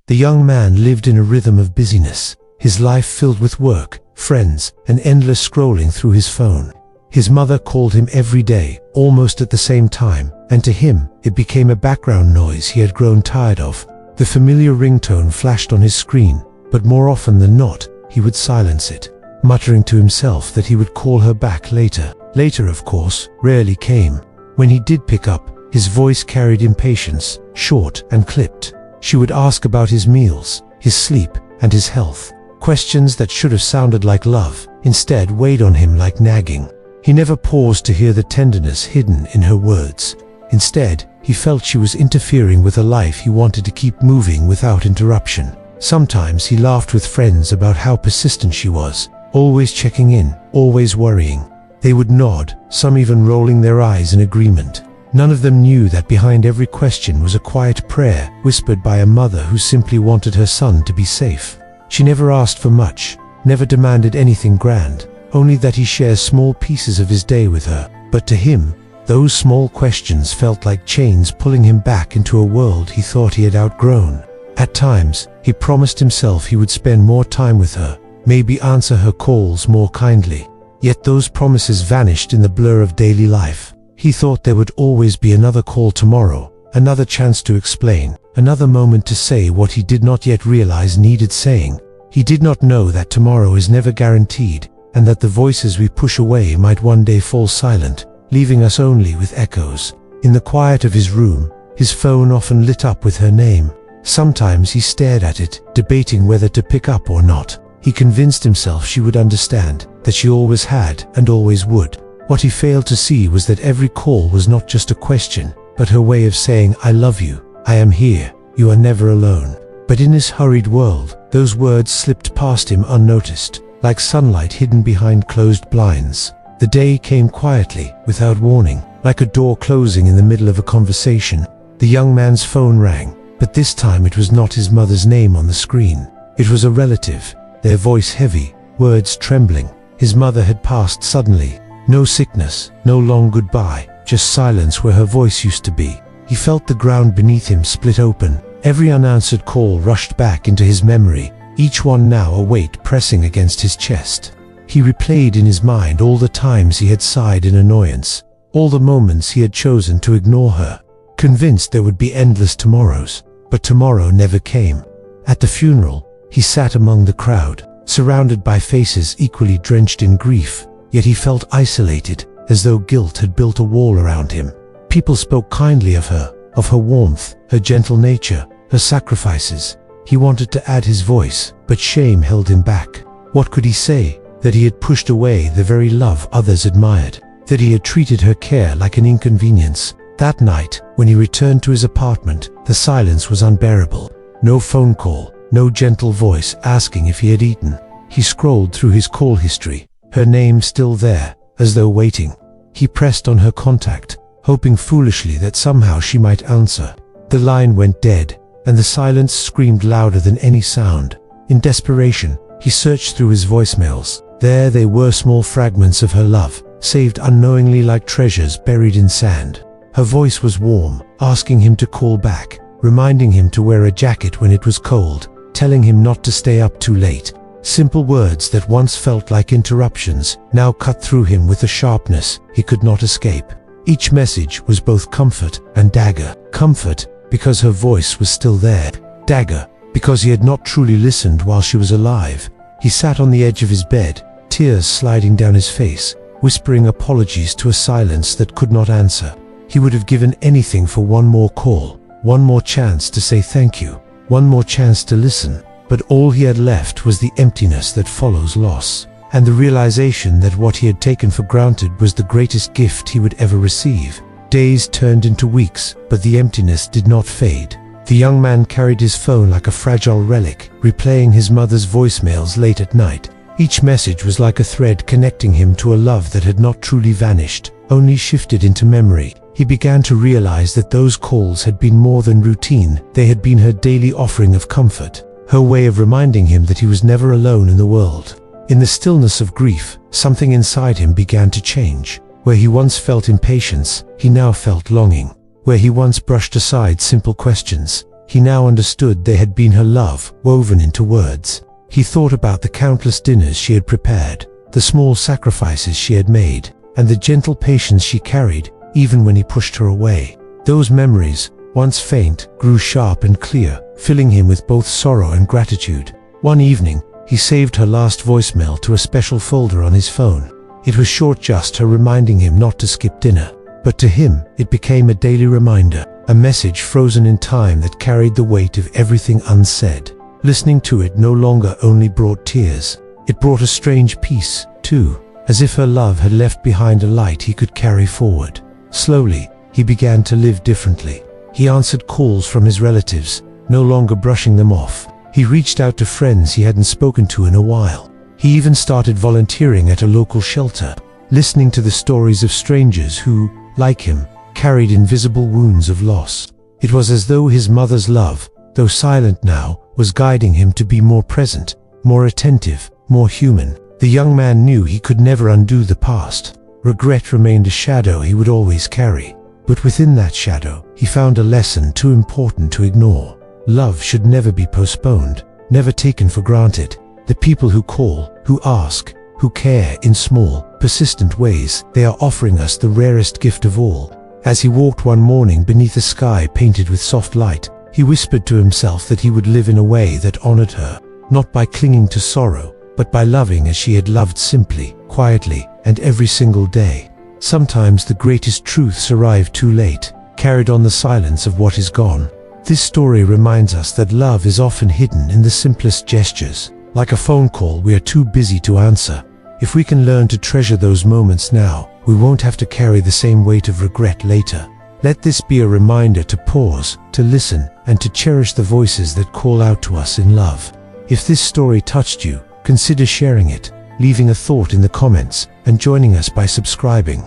The young man lived in a rhythm of busyness, his life filled with work, friends, and endless scrolling through his phone. His mother called him every day, almost at the same time, and to him, it became a background noise he had grown tired of. The familiar ringtone flashed on his screen, but more often than not, he would silence it, muttering to himself that he would call her back later. Later, of course, rarely came. When he did pick up, his voice carried impatience, short and clipped. She would ask about his meals, his sleep, and his health. Questions that should have sounded like love, instead weighed on him like nagging. He never paused to hear the tenderness hidden in her words. Instead, he felt she was interfering with a life he wanted to keep moving without interruption. Sometimes he laughed with friends about how persistent she was, always checking in, always worrying. They would nod, some even rolling their eyes in agreement. None of them knew that behind every question was a quiet prayer whispered by a mother who simply wanted her son to be safe. She never asked for much, never demanded anything grand, only that he share small pieces of his day with her. But to him, those small questions felt like chains pulling him back into a world he thought he had outgrown. At times, he promised himself he would spend more time with her, maybe answer her calls more kindly. Yet those promises vanished in the blur of daily life. He thought there would always be another call tomorrow, another chance to explain, another moment to say what he did not yet realize needed saying. He did not know that tomorrow is never guaranteed, and that the voices we push away might one day fall silent, leaving us only with echoes. In the quiet of his room, his phone often lit up with her name. Sometimes he stared at it, debating whether to pick up or not. He convinced himself she would understand, that she always had and always would. What he failed to see was that every call was not just a question, but her way of saying, "I love you, I am here, you are never alone." But in his hurried world, those words slipped past him unnoticed, like sunlight hidden behind closed blinds. The day came quietly, without warning, like a door closing in the middle of a conversation. The young man's phone rang, but this time it was not his mother's name on the screen. It was a relative, their voice heavy, words trembling. His mother had passed suddenly. No sickness, no long goodbye, just silence where her voice used to be. He felt the ground beneath him split open. Every unanswered call rushed back into his memory, each one now a weight pressing against his chest. He replayed in his mind all the times he had sighed in annoyance, all the moments he had chosen to ignore her, convinced there would be endless tomorrows. But tomorrow never came. At the funeral, he sat among the crowd, surrounded by faces equally drenched in grief, yet he felt isolated, as though guilt had built a wall around him. People spoke kindly of her warmth, her gentle nature, her sacrifices. He wanted to add his voice, but shame held him back. What could he say? That he had pushed away the very love others admired, that he had treated her care like an inconvenience. That night, when he returned to his apartment, the silence was unbearable. No phone call, no gentle voice asking if he had eaten. He scrolled through his call history, her name still there, as though waiting. He pressed on her contact, hoping foolishly that somehow she might answer. The line went dead, and the silence screamed louder than any sound. In desperation, he searched through his voicemails. There they were, small fragments of her love, saved unknowingly like treasures buried in sand. Her voice was warm, asking him to call back, reminding him to wear a jacket when it was cold, telling him not to stay up too late. Simple words that once felt like interruptions now cut through him with a sharpness he could not escape. Each message was both comfort and dagger. Comfort, because her voice was still there. Dagger, because he had not truly listened while she was alive. He sat on the edge of his bed, tears sliding down his face, whispering apologies to a silence that could not answer. He would have given anything for one more call, one more chance to say thank you, one more chance to listen. But all he had left was the emptiness that follows loss, and the realization that what he had taken for granted was the greatest gift he would ever receive. Days turned into weeks, but the emptiness did not fade. The young man carried his phone like a fragile relic, replaying his mother's voicemails late at night. Each message was like a thread connecting him to a love that had not truly vanished, only shifted into memory. He began to realize that those calls had been more than routine. They had been her daily offering of comfort, her way of reminding him that he was never alone in the world. In the stillness of grief, something inside him began to change. Where he once felt impatience, he now felt longing. Where he once brushed aside simple questions, He now understood they had been her love, woven into words. He thought about the countless dinners she had prepared, the small sacrifices she had made, and the gentle patience she carried, even when he pushed her away. Those memories, once faint, grew sharp and clear, filling him with both sorrow and gratitude. One evening, he saved her last voicemail to a special folder on his phone. It was short, just her reminding him not to skip dinner. But to him, it became a daily reminder, a message frozen in time that carried the weight of everything unsaid. Listening to it no longer only brought tears. It brought a strange peace, too, as if her love had left behind a light he could carry forward. Slowly, he began to live differently. He answered calls from his relatives, no longer brushing them off. He reached out to friends he hadn't spoken to in a while. He even started volunteering at a local shelter, listening to the stories of strangers who, like him, carried invisible wounds of loss. It was as though his mother's love, though silent now, was guiding him to be more present, more attentive, more human. The young man knew he could never undo the past. Regret remained a shadow he would always carry. But within that shadow, he found a lesson too important to ignore. Love should never be postponed, never taken for granted. The people who call, who ask, who care in small, persistent ways, they are offering us the rarest gift of all. As he walked one morning beneath a sky painted with soft light, he whispered to himself that he would live in a way that honored her, not by clinging to sorrow, but by loving as she had loved, simply, quietly, and every single day. Sometimes the greatest truths arrive too late, carried on the silence of what is gone. This story reminds us that love is often hidden in the simplest gestures. Like a phone call we are too busy to answer. If we can learn to treasure those moments now, we won't have to carry the same weight of regret later. Let this be a reminder to pause, to listen, and to cherish the voices that call out to us in love. If this story touched you, consider sharing it, leaving a thought in the comments, and joining us by subscribing.